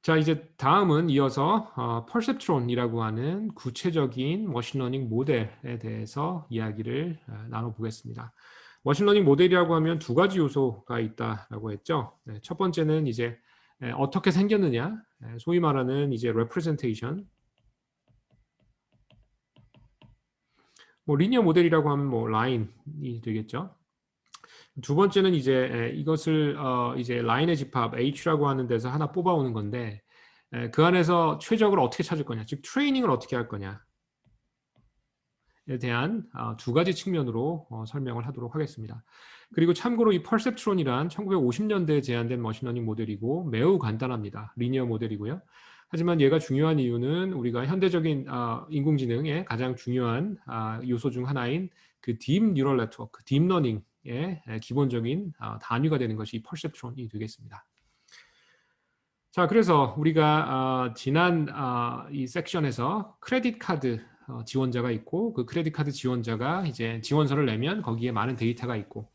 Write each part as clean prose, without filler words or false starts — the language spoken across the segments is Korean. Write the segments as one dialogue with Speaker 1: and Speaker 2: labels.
Speaker 1: 자, 이제 다음은 이어서 퍼셉트론이라고 하는 구체적인 머신러닝 모델에 대해서 이야기를 나눠보겠습니다. 머신러닝 모델이라고 하면 두 가지 요소가 있다라고 했죠. 네, 첫 번째는 이제 어떻게 생겼느냐, 소위 말하는 이제 representation, 뭐 리니어 모델이라고 하면 뭐 라인이 되겠죠. 두 번째는 이제 이것을 이제 라인의 집합 H라고 하는 데서 하나 뽑아오는 건데 그 안에서 최적을 어떻게 찾을 거냐, 즉 트레이닝을 어떻게 할 거냐에 대한 두 가지 측면으로 설명을 하도록 하겠습니다. 그리고 참고로 이 퍼셉트론이란 1950년대에 제안된 머신러닝 모델이고 매우 간단합니다. 리니어 모델이고요. 하지만 얘가 중요한 이유는 우리가 현대적인 인공지능의 가장 중요한 요소 중 하나인 그 딥 뉴럴 네트워크, 딥러닝의 기본적인 단위가 되는 것이 이 퍼셉트론이 되겠습니다. 자, 그래서 우리가 지난 이 섹션에서 크레딧 카드 지원자가 있고 그 크레딧 카드 지원자가 이제 지원서를 내면 거기에 많은 데이터가 있고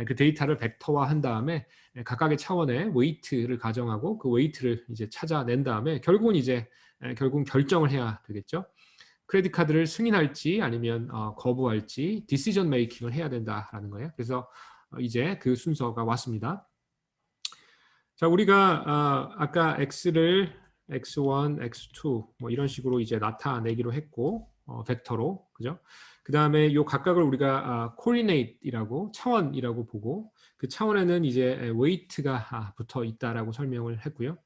Speaker 1: 그 데이터를 벡터화한 다음에 각각의 차원의 웨이트를 가정하고 그 웨이트를 이제 찾아낸 다음에 결국은 이제 결국 결정을 해야 되겠죠. 크레딧 카드를 승인할지 아니면 거부할지 디시전 메이킹을 해야 된다라는 거예요. 그래서 이제 그 순서가 왔습니다. 자, 우리가 아까 x를 x1, x2 뭐 이런 식으로 이제 나타내기로 했고 벡터로, 그죠? 그 다음에 요 각각을 우리가 coordinate이라고 차원이라고 보고 그 차원에는 이제 weight가 붙어 있다라고 설명을 했고요.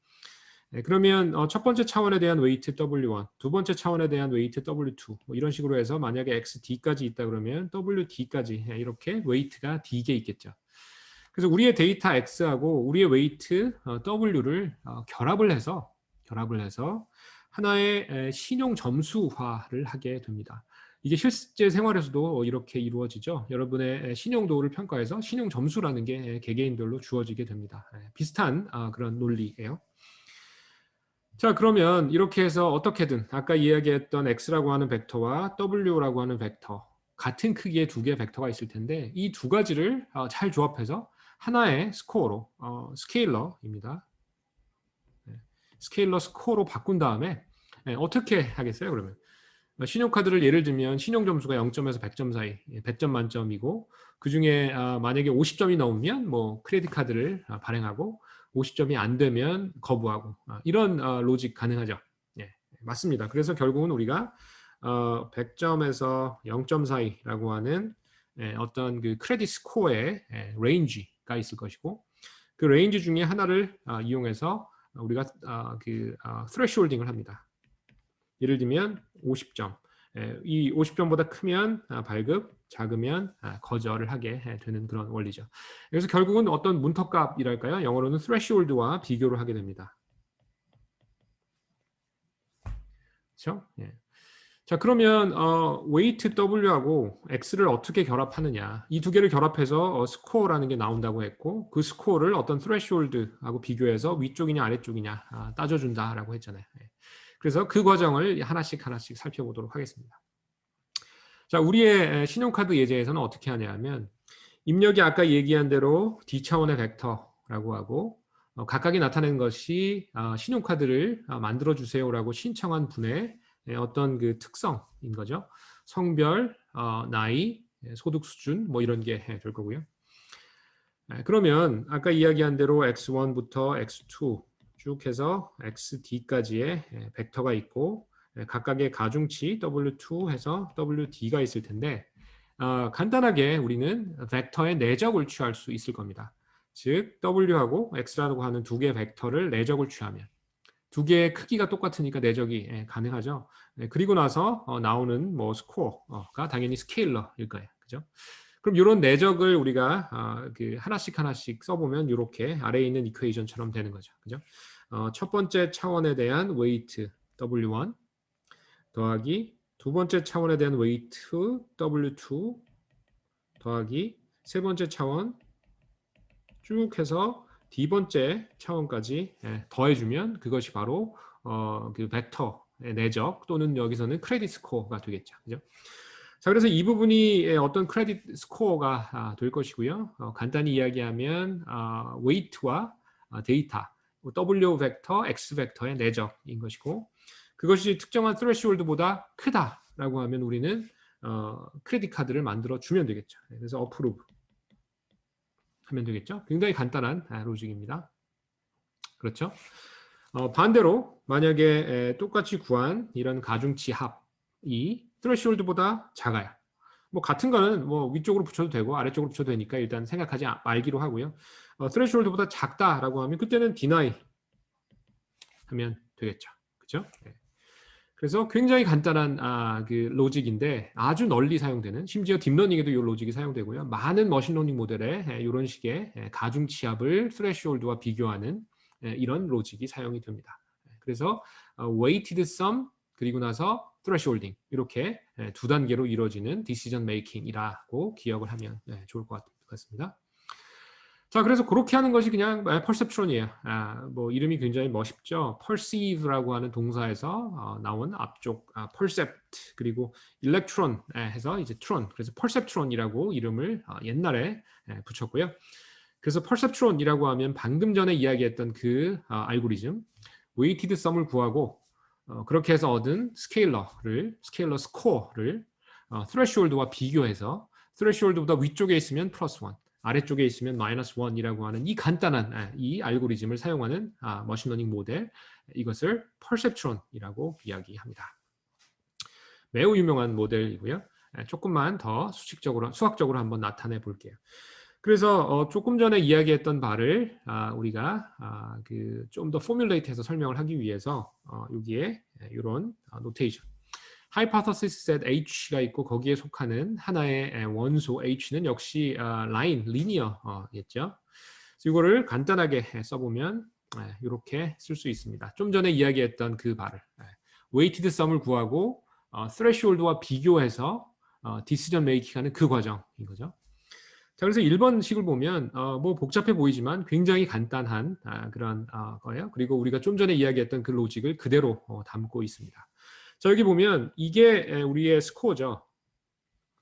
Speaker 1: 그러면 첫 번째 차원에 대한 웨이트 W1, 두 번째 차원에 대한 웨이트 W2 뭐 이런 식으로 해서 만약에 XD까지 있다 그러면 WD까지 이렇게 웨이트가 D게 있겠죠. 그래서 우리의 데이터 X하고 우리의 웨이트 W를 결합을 해서 하나의 신용 점수화를 하게 됩니다. 이게 실제 생활에서도 이렇게 이루어지죠. 여러분의 신용도를 평가해서 신용 점수라는 게 개개인별로 주어지게 됩니다. 비슷한 그런 논리예요. 자, 그러면 이렇게 해서 어떻게든 아까 이야기했던 X라고 하는 벡터와 W라고 하는 벡터, 같은 크기의 두 개의 벡터가 있을 텐데 이 두 가지를 잘 조합해서 하나의 스코어로, 스케일러입니다. 스케일러 스코어로 바꾼 다음에 어떻게 하겠어요, 그러면? 신용카드를 예를 들면 신용점수가 0점에서 100점 사이, 100점 만점이고 그 중에 만약에 50점이 넘으면 뭐 크레딧 카드를 발행하고 50점이 안 되면 거부하고 이런 로직 가능하죠. 예, 맞습니다. 그래서 결국은 우리가 100점에서 0점 사이라고 하는 어떤 그 크레딧 스코어의 레인지가 있을 것이고 그 레인지 중에 하나를 이용해서 우리가 그 thresholding을 합니다. 예를 들면 50점. 이 50점보다 크면 발급, 작으면 거절을 하게 되는 그런 원리죠. 그래서 결국은 어떤 문턱값이랄까요? 영어로는 threshold와 비교를 하게 됩니다. 그렇죠? 예. 자, 그러면 weight W하고 X를 어떻게 결합하느냐. 이 두 개를 결합해서 스코어라는 게 나온다고 했고 그 스코어를 어떤 threshold하고 비교해서 위쪽이냐 아래쪽이냐 따져준다라고 했잖아요. 예. 그래서 그 과정을 하나씩 살펴보도록 하겠습니다. 자, 우리의 신용카드 예제에서는 어떻게 하냐면 입력이 아까 얘기한 대로 D차원의 벡터라고 하고 각각이 나타낸 것이 신용카드를 만들어 주세요라고 신청한 분의 어떤 그 특성인 거죠. 성별, 나이, 소득 수준 뭐 이런 게 될 거고요. 그러면 아까 이야기한 대로 X1부터 X2 쭉 해서 XD까지의 벡터가 있고 각각의 가중치 W2 해서 WD가 있을 텐데 간단하게 우리는 벡터의 내적을 취할 수 있을 겁니다. 즉 W하고 X라고 하는 두 개의 벡터를 내적을 취하면 두 개의 크기가 똑같으니까 내적이 가능하죠. 그리고 나서 나오는 뭐 스코어가 당연히 스케일러일 거예요. 그죠? 그럼 이런 내적을 우리가 그 하나씩 써보면 이렇게 아래에 있는 이퀘이션처럼 되는 거죠. 그죠? 첫 번째 차원에 대한 웨이트 W1 더하기 두 번째 차원에 대한 웨이트 W2 더하기 세 번째 차원 쭉 해서 D 번째 차원까지 더해주면 그것이 바로 그 벡터의 내적 또는 여기서는 크레딧 스코어가 되겠죠. 그죠? 자, 그래서 이 부분이 어떤 크레딧 스코어가 될 것이고요. 간단히 이야기하면 웨이트와 데이터, W 벡터, X 벡터의 내적인 것이고 그것이 특정한 threshold보다 크다라고 하면 우리는 크레딧 카드를 만들어 주면 되겠죠. 그래서 approve 하면 되겠죠. 굉장히 간단한 로직입니다. 그렇죠? 반대로 만약에 똑같이 구한 이런 가중치 합이 threshold보다 작아요. 뭐 같은 거는 뭐 위쪽으로 붙여도 되고 아래쪽으로 붙여도 되니까 일단 생각하지 말기로 하고요. threshold보다 작다라고 하면 그때는 deny 하면 되겠죠. 그렇죠? 네. 그래서 굉장히 간단한 그 로직인데 아주 널리 사용되는 심지어 딥러닝에도 이 로직이 사용되고요. 많은 머신러닝 모델에 이런 식의 가중치합을 threshold와 비교하는 이런 로직이 사용이 됩니다. 그래서 weighted sum 그리고 나서 thresholding 이렇게 두 단계로 이루어지는 decision making이라고 기억을 하면 좋을 것 같습니다. 자, 그래서 그렇게 하는 것이 그냥 perceptron이에요. 뭐 이름이 굉장히 멋있죠. perceive라고 하는 동사에서 나온 앞쪽 percept 그리고 electron 해서 이제 tron 그래서 perceptron이라고 이름을 옛날에 붙였고요. 그래서 perceptron이라고 하면 방금 전에 이야기했던 그 알고리즘 weighted sum을 구하고 그렇게 해서 얻은 스케일러 스코어를 threshold와 비교해서 threshold보다 위쪽에 있으면 플러스 1 아래쪽에 있으면 마이너스 1이라고 하는 이 간단한 이 알고리즘을 사용하는 머신러닝 모델 이것을 perceptron이라고 이야기합니다. 매우 유명한 모델이고요. 조금만 더 수학적으로 한번 나타내 볼게요. 그래서 조금 전에 이야기했던 바를 우리가 좀 더 포뮬레이트해서 설명을 하기 위해서 여기에 이런 노테이션 hypothesis set H가 있고 거기에 속하는 하나의 원소 H는 역시 리니어겠죠. 이거를 간단하게 써보면 이렇게 쓸 수 있습니다. 좀 전에 이야기했던 그 바를 weighted sum을 구하고 threshold와 비교해서 decision making하는 그 과정인 거죠. 자, 그래서 1번식을 보면 뭐 복잡해 보이지만 굉장히 간단한 그런 거예요. 그리고 우리가 좀 전에 이야기했던 그 로직을 그대로 담고 있습니다. 자, 여기 보면 이게 우리의 스코어죠.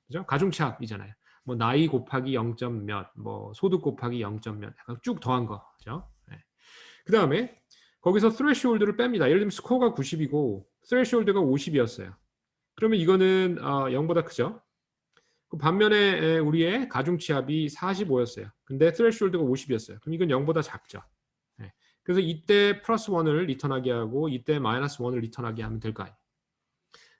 Speaker 1: 그죠? 가중치합이잖아요. 뭐 나이 곱하기 0점 몇, 뭐 소득 곱하기 0점 몇, 쭉 더한 거. 그죠? 네. 그 다음에 거기서 threshold를 뺍니다. 예를 들면 스코어가 90이고 threshold가 50이었어요. 그러면 이거는 0보다 크죠? 반면에 우리의 가중치합이 45였어요. 근데 threshold가 50이었어요. 그럼 이건 0보다 작죠. 네. 그래서 이때 플러스 1을 리턴하게 하고 이때 마이너스 1을 리턴하게 하면 될 거 아니에요.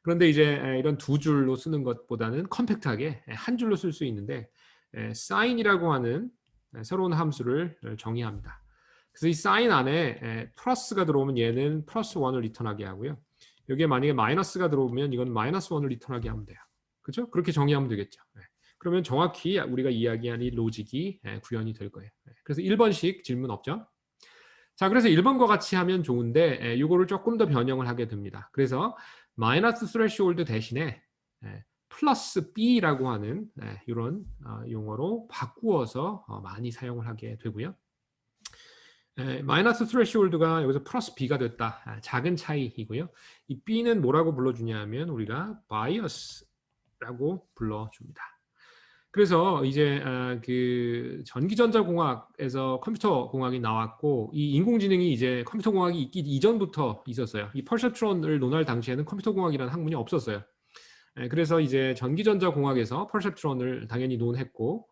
Speaker 1: 그런데 이제 이런 두 줄로 쓰는 것보다는 컴팩트하게 한 줄로 쓸 수 있는데 sign이라고 하는 새로운 함수를 정의합니다. 그래서 이 sign 안에 플러스가 들어오면 얘는 플러스 1을 리턴하게 하고요. 여기에 만약에 마이너스가 들어오면 이건 마이너스 1을 리턴하게 하면 돼요. 그렇죠? 그렇게 정의하면 되겠죠. 그러면 정확히 우리가 이야기한 이 로직이 구현이 될 거예요. 그래서 1번식 질문 없죠? 자, 그래서 1번과 같이 하면 좋은데 이거를 조금 더 변형을 하게 됩니다. 그래서 마이너스 스레시홀드 대신에 플러스 B라고 하는 이런 용어로 바꾸어서 많이 사용을 하게 되고요. 마이너스 스레시홀드가 여기서 플러스 B가 됐다. 작은 차이이고요. 이 B는 뭐라고 불러주냐면 우리가 바이어스라고 불러줍니다. 그래서 이제 그 전기전자공학에서 컴퓨터공학이 나왔고 이 인공지능이 이제 컴퓨터공학이 있기 이전부터 있었어요. 이 퍼셉트론을 논할 당시에는 컴퓨터공학이라는 학문이 없었어요. 그래서 이제 전기전자공학에서 퍼셉트론을 당연히 논했고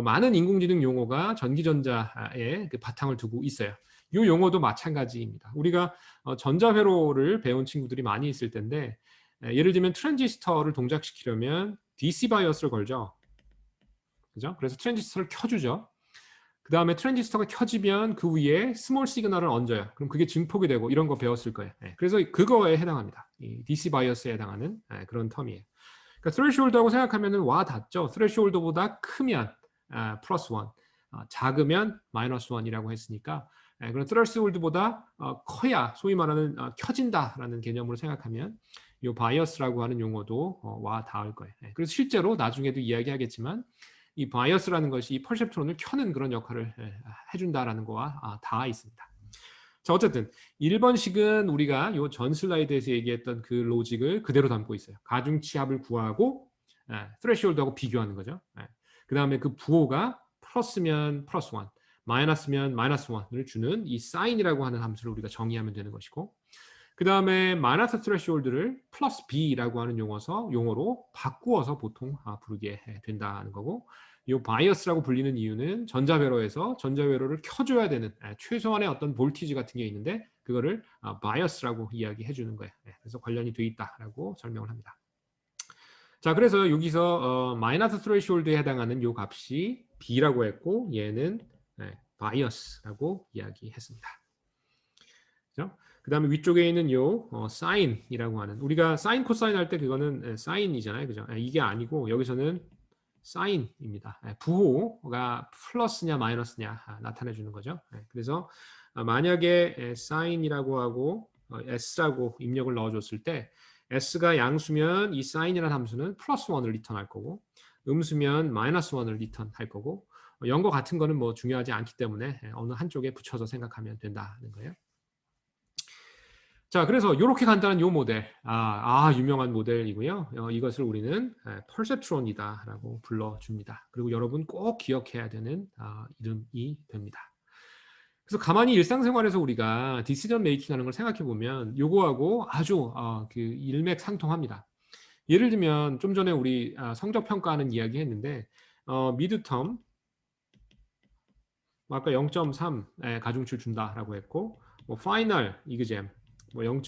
Speaker 1: 많은 인공지능 용어가 전기전자에 그 바탕을 두고 있어요. 이 용어도 마찬가지입니다. 우리가 전자회로를 배운 친구들이 많이 있을 텐데 예를 들면 트랜지스터를 동작시키려면 DC 바이어스를 걸죠. 그죠? 그래서 트랜지스터를 켜주죠. 그 다음에 트랜지스터가 켜지면 그 위에 스몰 시그널을 얹어요. 그럼 그게 증폭이 되고 이런 거 배웠을 거예요. 그래서 그거에 해당합니다. 이 DC 바이어스에 해당하는 그런 텀이에요. 그러니까 threshold하고 생각하면은 와 닿죠. threshold보다 크면 플러스 1, 작으면 마이너스 1이라고 했으니까 그런 threshold보다 커야 소위 말하는 켜진다라는 개념으로 생각하면 이 바이어스라고 하는 용어도 와 닿을 거예요. 그래서 실제로 나중에도 이야기하겠지만 이 바이어스라는 것이 이 퍼셉트론을 켜는 그런 역할을 해준다라는 거와 닿아 있습니다. 자, 어쨌든 1번식은 우리가 이 전 슬라이드에서 얘기했던 그 로직을 그대로 담고 있어요. 가중치합을 구하고 threshold하고 비교하는 거죠. 그 다음에 그 부호가 플러스면 플러스 1, 마이너스면 마이너스 1을 주는 이 sign이라고 하는 함수를 우리가 정의하면 되는 것이고, 그 다음에 마이너스 threshold를 플러스 b라고 하는 용어로 바꾸어서 보통 부르게 된다는 거고, 이 바이어스라고 불리는 이유는 전자회로에서 전자회로를 켜줘야 되는 최소한의 어떤 볼티지 같은 게 있는데 그거를 바이어스라고 이야기해 주는 거예요. 그래서 관련이 돼 있다라고 설명을 합니다. 자, 그래서 여기서 마이너스 threshold에 해당하는 이 값이 b라고 했고, 얘는 바이어스라고 이야기했습니다. 그죠? 그 다음에 위쪽에 있는 요 사인이라고 하는, 우리가 사인 코사인 할 때 그거는 사인이잖아요, 그죠? 이게 아니고 여기서는 사인입니다. 부호가 플러스냐 마이너스냐 나타내 주는 거죠. 그래서 만약에 사인이라고 하고 s라고 입력을 넣어줬을 때 s가 양수면 이 사인이라는 함수는 플러스 1을 리턴할 거고, 음수면 마이너스 1을 리턴할 거고, 0과 같은 거는 뭐 중요하지 않기 때문에 어느 한쪽에 붙여서 생각하면 된다는 거예요. 자, 그래서 이렇게 간단한 요 모델, 유명한 모델이고요. 이것을 우리는 퍼셉트론이다라고 불러줍니다. 그리고 여러분 꼭 기억해야 되는 이름이 됩니다. 그래서 가만히 일상생활에서 우리가 디시전 메이킹 하는 걸 생각해 보면 요거하고 아주 그 일맥상통합니다. 예를 들면 좀 전에 우리 성적 평가하는 이야기 했는데 미드텀 아까 0.3 가중치를 준다라고 했고, 뭐 파이널 이그잼 뭐 0.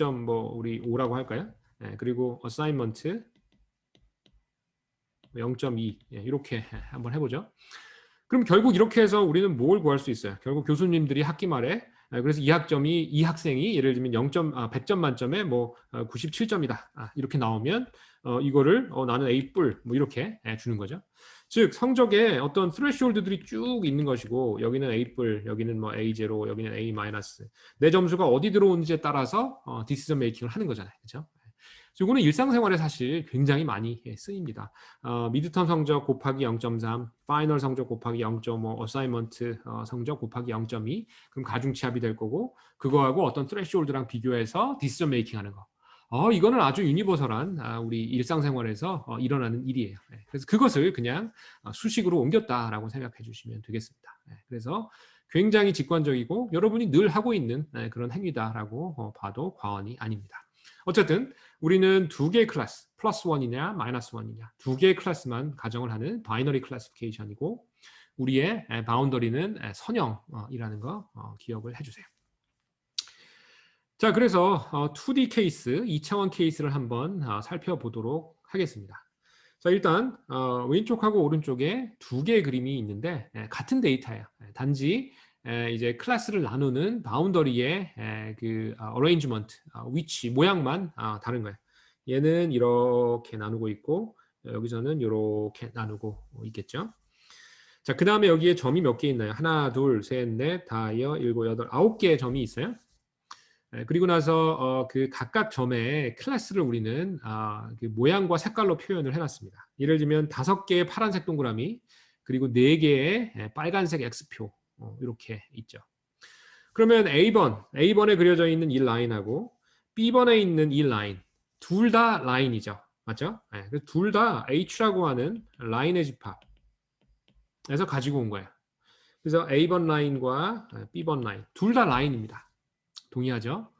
Speaker 1: 우리 5라고 할까요? 그리고 어사인먼트 0.2 이렇게 한번 해보죠. 그럼 결국 이렇게 해서 우리는 뭘 구할 수 있어요? 결국 교수님들이 학기 말에 그래서 이 학생이 예를 들면 100점 만점에 뭐 97점이다 이렇게 나오면 이거를 나는 A 뿔 뭐 이렇게 주는 거죠. 즉 성적에 어떤 스레시홀드들이 쭉 있는 것이고, 여기는 A 뿔, 여기는 뭐 A0, 여기는 A 마이너스. 내 점수가 어디 들어오는지에 따라서 디시전 메이킹을 하는 거잖아요, 그렇죠? 이거는 일상생활에 사실 굉장히 많이 쓰입니다. 미드텀 성적 곱하기 0.3, 파이널 성적 곱하기 0.5, 어사이먼트 성적 곱하기 0.2, 그럼 가중치합이 될 거고, 그거하고 어떤 스레시홀드랑 비교해서 디시전 메이킹 하는 거. 이거는 아주 유니버설한 우리 일상생활에서 일어나는 일이에요. 그래서 그것을 그냥 수식으로 옮겼다라고 생각해 주시면 되겠습니다. 그래서 굉장히 직관적이고 여러분이 늘 하고 있는 그런 행위다라고 봐도 과언이 아닙니다. 어쨌든 우리는 두 개의 클래스, 플러스 1이냐 마이너스 1이냐 두 개의 클래스만 가정을 하는 바이너리 클래시피케이션이고, 우리의 바운더리는 선형이라는 거 기억을 해주세요. 자, 그래서 2D 케이스, 2차원 케이스를 한번 살펴보도록 하겠습니다. 자, 일단 왼쪽하고 오른쪽에 두 개의 그림이 있는데 같은 데이터예요. 단지 이제 클래스를 나누는 바운더리의 그 어레인지먼트, 위치, 모양만 다른 거예요. 얘는 이렇게 나누고 있고 여기서는 이렇게 나누고 있겠죠. 자, 그 다음에 여기에 점이 몇 개 있나요? 하나, 둘, 셋, 넷, 다, 일곱, 여덟, 9개의 점이 있어요. 그리고 나서 그 각각 점의 클래스를 우리는 그 모양과 색깔로 표현을 해놨습니다. 예를 들면 5개의 파란색 동그라미, 그리고 4개의 빨간색 X표 이렇게 있죠. 그러면 A번에 그려져 있는 이 라인하고 B번에 있는 이 라인, 둘 다 라인이죠. 맞죠? 둘 다 H라고 하는 라인의 집합에서 가지고 온 거예요. 그래서 A번 라인과 B번 라인, 둘 다 라인입니다. 동의하죠?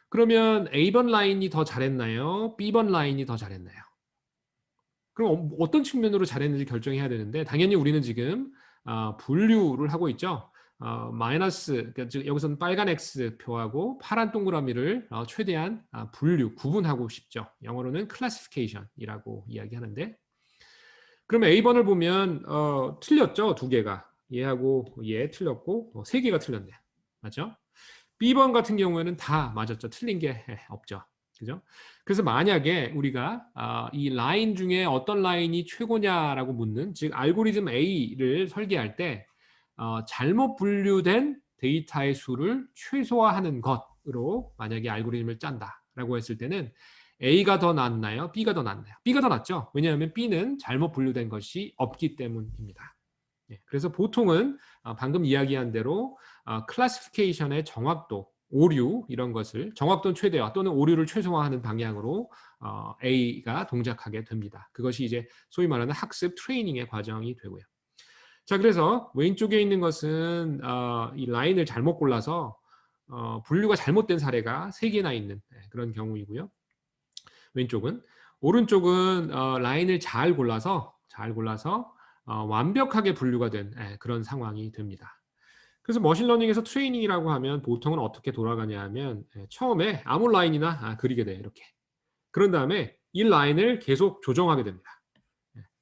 Speaker 1: 그러면 A번 라인이 더 잘했나요? B번 라인이 더 잘했나요? 그럼 어떤 측면으로 잘했는지 결정해야 되는데, 당연히 우리는 지금 분류를 하고 있죠. 마이너스, 그러니까 여기서는 빨간 X표하고 파란 동그라미를 최대한 구분하고 싶죠. 영어로는 classification이라고 이야기하는데, 그러면 A번을 보면 틀렸죠. 2개가. 얘하고 얘 틀렸고 3개가 틀렸네요. 맞죠? B번 같은 경우에는 다 맞았죠. 틀린 게 없죠. 그죠? 그래서 만약에 우리가 이 라인 중에 어떤 라인이 최고냐라고 묻는, 즉 알고리즘 A를 설계할 때 잘못 분류된 데이터의 수를 최소화하는 것으로 만약에 알고리즘을 짠다라고 했을 때는 A가 더 낫나요? B가 더 낫나요? B가 더 낫죠. 왜냐하면 B는 잘못 분류된 것이 없기 때문입니다. 그래서 보통은 방금 이야기한 대로 클래시피케이션의 정확도, 오류 이런 것을 정확도는 최대화 또는 오류를 최소화하는 방향으로 A가 동작하게 됩니다. 그것이 이제 소위 말하는 학습 트레이닝의 과정이 되고요. 자, 그래서 왼쪽에 있는 것은 이 라인을 잘못 골라서 분류가 잘못된 사례가 3개나 있는 그런 경우이고요. 왼쪽은. 오른쪽은 라인을 잘 골라서 완벽하게 분류가 된 그런 상황이 됩니다. 그래서 머신러닝에서 트레이닝이라고 하면 보통은 어떻게 돌아가냐 하면 처음에 아무 라인이나 그리게 돼요. 이렇게. 그런 다음에 이 라인을 계속 조정하게 됩니다.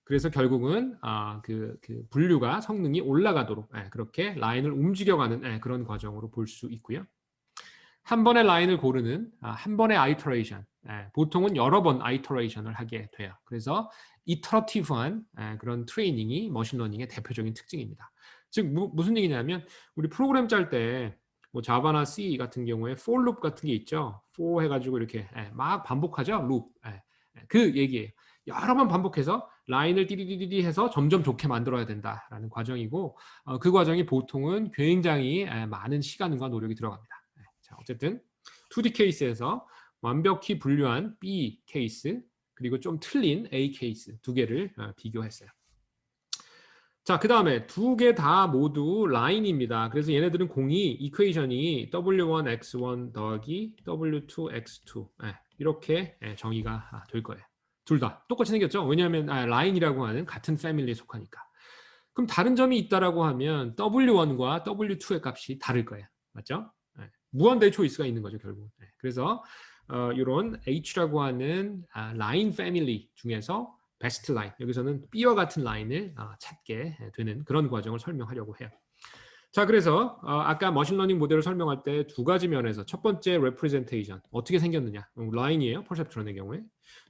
Speaker 1: 그래서 결국은 그 분류가 성능이 올라가도록 그렇게 라인을 움직여가는 그런 과정으로 볼 수 있고요. 한 번의 라인을 고르는 한 번의 아이터레이션, 보통은 여러 번 아이터레이션을 하게 돼요. 그래서 이터러티브한 그런 트레이닝이 머신러닝의 대표적인 특징입니다. 즉 무슨 얘기냐면 우리 프로그램 짤 때 뭐 자바나 C 같은 경우에 for loop 같은 게 있죠. for 해가지고 이렇게 막 반복하죠. loop. 그 얘기예요. 여러 번 반복해서 라인을 띠리디디 해서 점점 좋게 만들어야 된다라는 과정이고 그 과정이 보통은 굉장히 많은 시간과 노력이 들어갑니다. 자, 어쨌든 2D 케이스에서 완벽히 분류한 B 케이스 그리고 좀 틀린 A 케이스 두 개를 비교했어요. 자, 그 다음에 두 개 다 모두 라인입니다. 그래서 얘네들은 공이 이퀘이션이 W1x1 더하기 W2x2 이렇게 정의가 될 거예요. 둘 다 똑같이 생겼죠? 왜냐하면 라인이라고 하는 같은 패밀리에 속하니까. 그럼 다른 점이 있다라고 하면 W1과 W2의 값이 다를 거예요. 맞죠? 무한대의 초이스가 있는 거죠, 결국. 그래서 이런 H라고 하는 라인 패밀리 중에서 베스트 라인, 여기서는 B와 같은 라인을 찾게 되는 그런 과정을 설명하려고 해요. 자, 그래서 아까 머신러닝 모델을 설명할 때 두 가지 면에서 첫 번째 representation, 어떻게 생겼느냐, 라인이에요, 퍼셉트론의 경우에.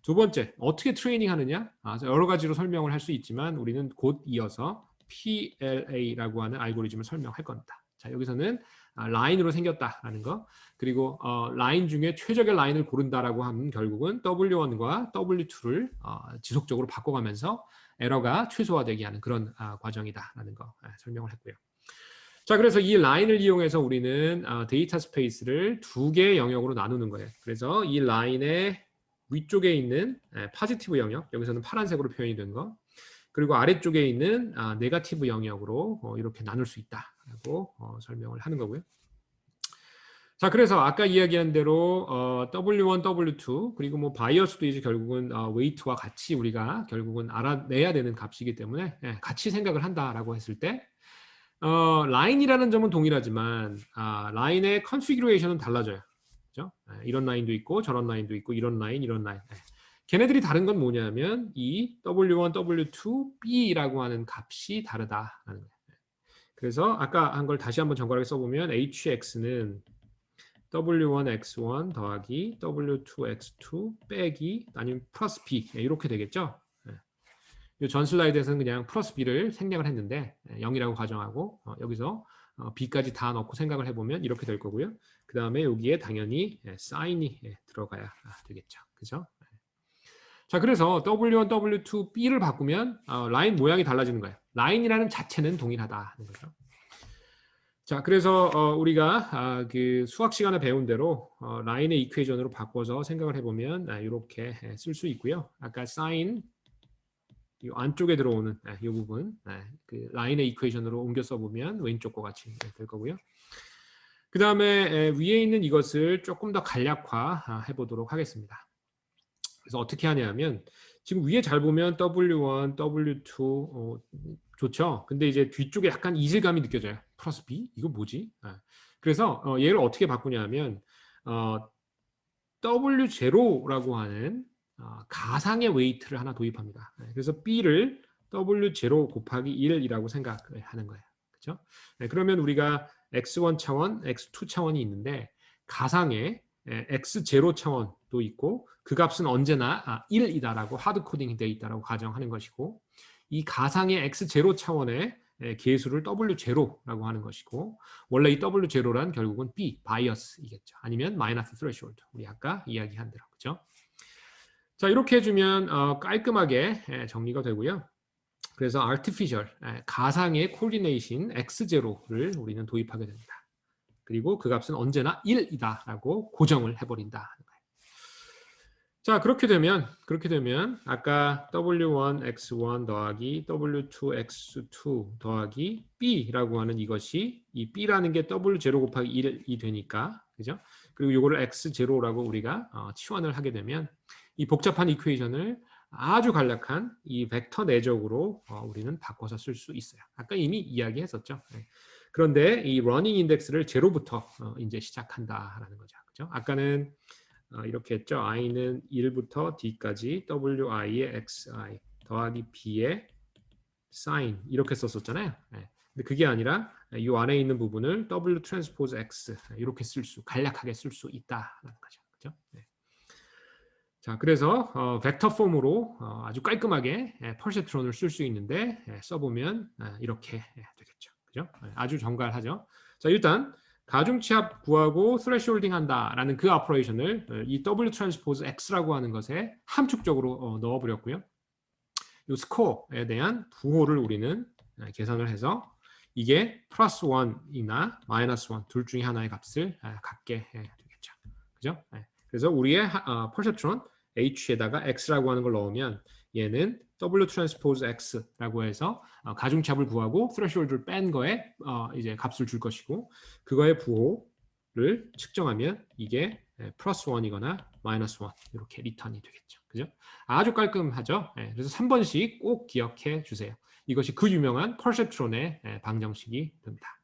Speaker 1: 두 번째, 어떻게 트레이닝 하느냐, 여러 가지로 설명을 할 수 있지만 우리는 곧 이어서 PLA라고 하는 알고리즘을 설명할 겁니다. 자, 여기서는 라인으로 생겼다라는 거, 그리고 라인 중에 최적의 라인을 고른다라고 하면 결국은 W1과 W2를 지속적으로 바꿔가면서 에러가 최소화되게 하는 그런 과정이다라는 거 설명을 했고요. 자, 그래서 이 라인을 이용해서 우리는 데이터 스페이스를 두 개의 영역으로 나누는 거예요. 그래서 이 라인의 위쪽에 있는 포지티브 영역, 여기서는 파란색으로 표현이 된 거, 그리고 아래쪽에 있는 네거티브 영역으로 이렇게 나눌 수 있다라고 설명을 하는 거고요. 자, 그래서 아까 이야기한 대로 W1, W2 그리고 뭐 바이어스도 이제 결국은 웨이트와 같이 우리가 결국은 알아내야 되는 값이기 때문에 같이 생각을 한다라고 했을 때 라인이라는 점은 동일하지만 라인의 컨피규레이션은 달라져요. 그렇죠? 이런 라인도 있고 저런 라인도 있고 이런 라인, 이런 라인. 걔네들이 다른 건 뭐냐면 이 W1, W2, B라고 하는 값이 다르다라는 거예요. 그래서 아까 한 걸 다시 한번 정갈하게 써보면 HX는 W1X1 더하기 W2X2 빼기 아니면 플러스 B 이렇게 되겠죠. 이 전 슬라이드에서는 그냥 플러스 B를 생략을 했는데 0이라고 가정하고 여기서 B까지 다 넣고 생각을 해보면 이렇게 될 거고요. 그 다음에 여기에 당연히 사인이 들어가야 되겠죠. 그죠? 자, 그래서 W1, W2, B를 바꾸면 라인 모양이 달라지는 거예요. 라인이라는 자체는 동일하다는 거죠. 자, 그래서 우리가 그 수학 시간에 배운 대로 라인의 이퀘이션으로 바꿔서 생각을 해보면 이렇게 쓸 수 있고요. 아까 사인 이 안쪽에 들어오는 이 부분 그 라인의 이퀘이션으로 옮겨 써보면 왼쪽과 같이 될 거고요. 그 다음에 위에 있는 이것을 조금 더 간략화 해보도록 하겠습니다. 그래서 어떻게 하냐면 지금 위에 잘 보면 W1, W2 좋죠. 근데 이제 뒤쪽에 약간 이질감이 느껴져요. 플러스 B? 이거 뭐지? 그래서 얘를 어떻게 바꾸냐면 W0라고 하는 가상의 웨이트를 하나 도입합니다. 그래서 B를 W0 곱하기 1이라고 생각하는 거예요. 그렇죠? 그러면 우리가 X1 차원, X2 차원이 있는데 가상의 X0 차원도 있고 그 값은 언제나 1이다라고 하드코딩이 되어 있다라고 가정하는 것이고 이 가상의 X0 차원의 계수를 W0라고 하는 것이고 원래 이 W0란 결국은 B, 바이어스이겠죠. 아니면 마이너스 스레시홀드. 우리 아까 이야기한 대로. 그렇죠? 자, 이렇게 해주면 깔끔하게 정리가 되고요. 그래서 artificial, 가상의 코디네이션 X0를 우리는 도입하게 됩니다. 그리고 그 값은 언제나 1이다라고 고정을 해버린다. 자, 그렇게 되면 아까 W1x1 더하기 W2x2 더하기 B라고 하는 이것이 이 B라는 게 W0 곱하기 1이 되니까, 그죠? 그리고 이거를 X0라고 우리가 치환을 하게 되면 이 복잡한 이퀘이션을 아주 간략한 이 벡터 내적으로 우리는 바꿔서 쓸 수 있어요. 아까 이미 이야기했었죠. 네. 그런데 이 러닝 인덱스를 제로부터 이제 시작한다라는 거죠. 그죠? 아까는 이렇게 했죠. i는 1부터 d까지 wi의 xi 더하기 b의 sin 이렇게 썼었잖아요. 네. 근데 그게 아니라 이 안에 있는 부분을 w 트랜스포즈 x 이렇게 간략하게 쓸 수 있다라는 거죠. 그죠? 네. 자, 그래서 벡터 폼으로 아주 깔끔하게 퍼셉트론을 쓸 수 있는데 써보면 이렇게 되겠죠. 그죠? 아주 정갈하죠. 자, 일단 가중치합 구하고 스레시홀딩 한다라는 그 오퍼레이션을 이 W 트랜스포즈 X라고 하는 것에 함축적으로 넣어버렸고요. 이 스코어에 대한 부호를 우리는 계산을 해서 이게 플러스 1이나 마이너스 1 둘 중에 하나의 값을 갖게 되겠죠. 그죠? 그래서 우리의 퍼셉트론 H에다가 X라고 하는 걸 넣으면 얘는 W 트랜스포즈 X라고 해서 가중치합을 구하고 스레시홀드를 뺀 거에 이제 값을 줄 것이고 그거의 부호를 측정하면 이게 플러스 1이거나 마이너스 1 이렇게 리턴이 되겠죠. 그죠? 아주 깔끔하죠. 그래서 3번씩 꼭 기억해 주세요. 이것이 그 유명한 퍼셉트론의 방정식이 됩니다.